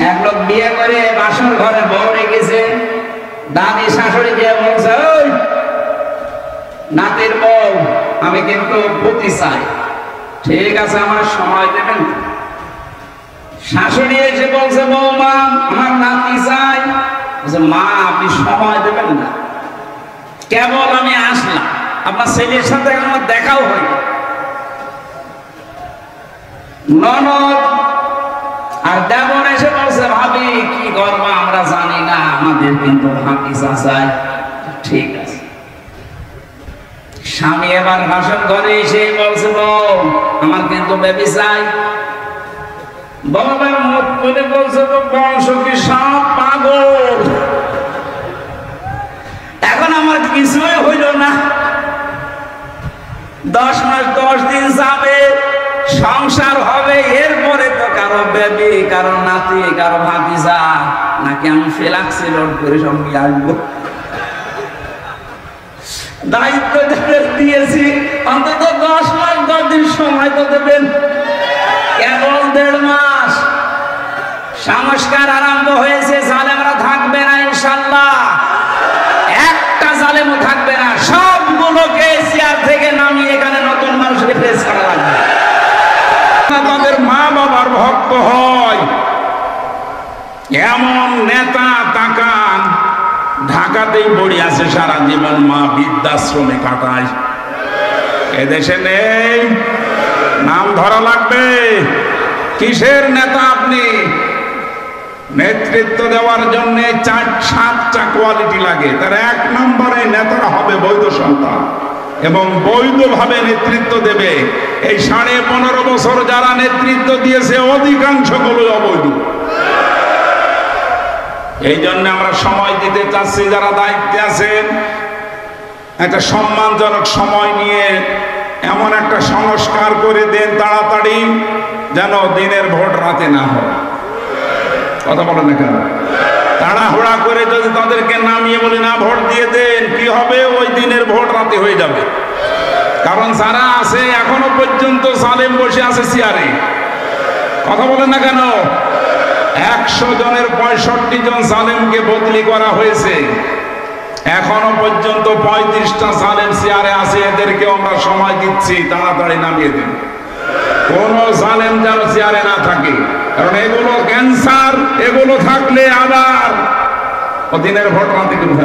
এক লোক বিয়ে করে বাসর ঘরে বউ রেখেছে, দাদি শাশুড়িকে বলছে, ওই নাতির বউ আমি কিন্তু পুতি চাই। ঠিক আছে, আমার সময় দেবেন। শাশুড়ি এসে বলছে, বৌমা আমার নাতি চাই। মা আপনি সময় দেবেন না, কেবল আমি আসলাম, আপনার ছেলের সাথে আমার দেখাও হয়। ননদ আর দেবর এসে বলছে, ভাবি কি করবো আমরা জানি না, আমাদের কিন্তু ভাতিজা চাই। ঠিক আছে। স্বামী এবার বাসন ঘরে এসে বলছে, বউ আমার কিন্তু বেবি চাই। বাবার মুখ করে বলছে, তো বংশ কি সব পাগল, এখন আমার কিছুই হইল না, 10 মাস 10 দিন যাবে, সংসার হবে, এরপরে তো কারো বেবি, কারো নাতি, কারো ভাতিজা, নাকি আমি ফেলাক্সি লোড করে সঙ্গে আসবো। দায়িত্ব দিয়েছি, অন্তত 10 মাস 10 দিন সময় তো দেবেন, কেবল 1.5 মাস। সংস্কার আরম্ভ হয়েছে, জালেমরা থাকবে না ইনশাআল্লাহ, একটা জালেমও থাকবে না, সবগুলোকে চেয়ার থেকে নামিয়ে এখানে নতুন মানুষকে প্রেস করা লাগবে। তাদের মা বাবার ভক্ত হয় এমন নেতা তাকান, ঢাকাতেই পড়ে আছে সারা জীবন, মা বৃদ্ধাশ্রমে কাটায়, এদেশে নেই। নাম ধরা লাগবে। কিসের নেতা আপনি? নেতৃত্ব দেওয়ার জন্য 4-7টা কোয়ালিটি লাগে। তার 1 নম্বরে নেতারা হবে বৈধ সন্তান এবং বৈধভাবে নেতৃত্ব দেবে। এই 15.5 বছর যারা নেতৃত্ব দিয়েছে অধিকাংশগুলোই অবৈধ। এই জন্য আমরা সময় দিতে চাচ্ছি, যারা দায়িত্বে আছেন একটা সম্মানজনক সময় নিয়ে এমন একটা সংস্কার করে দেন তাড়াতাড়ি, যেন দিনের ভোট রাতে না হয়। কথা বলেন না কেন? তাড়াহুড়া করে যদি তাদেরকে নামিয়ে বলি না ভোট দিয়ে দেন, কি হবে? ওই দিনের ভোট রাতে হয়ে যাবে। কারণ যারা আছে এখনো পর্যন্ত জালেম বসে আছে চেয়ারে। কথা বলেন না কেন? 100 জনের 65 জন জালেমকে বদলি করা হয়েছে, এখনো পর্যন্ত 35টা জালেম চেয়ারে আছে। এদেরকে আমরা সময় দিচ্ছি, তাড়াতাড়ি নামিয়ে দেন, কোন জালেম যেন চেয়ারে না থাকে। কারণ এগুলো ক্যান্সার, এগুলো থাকলে আবার দিনের ভোট রাতে কিন্তু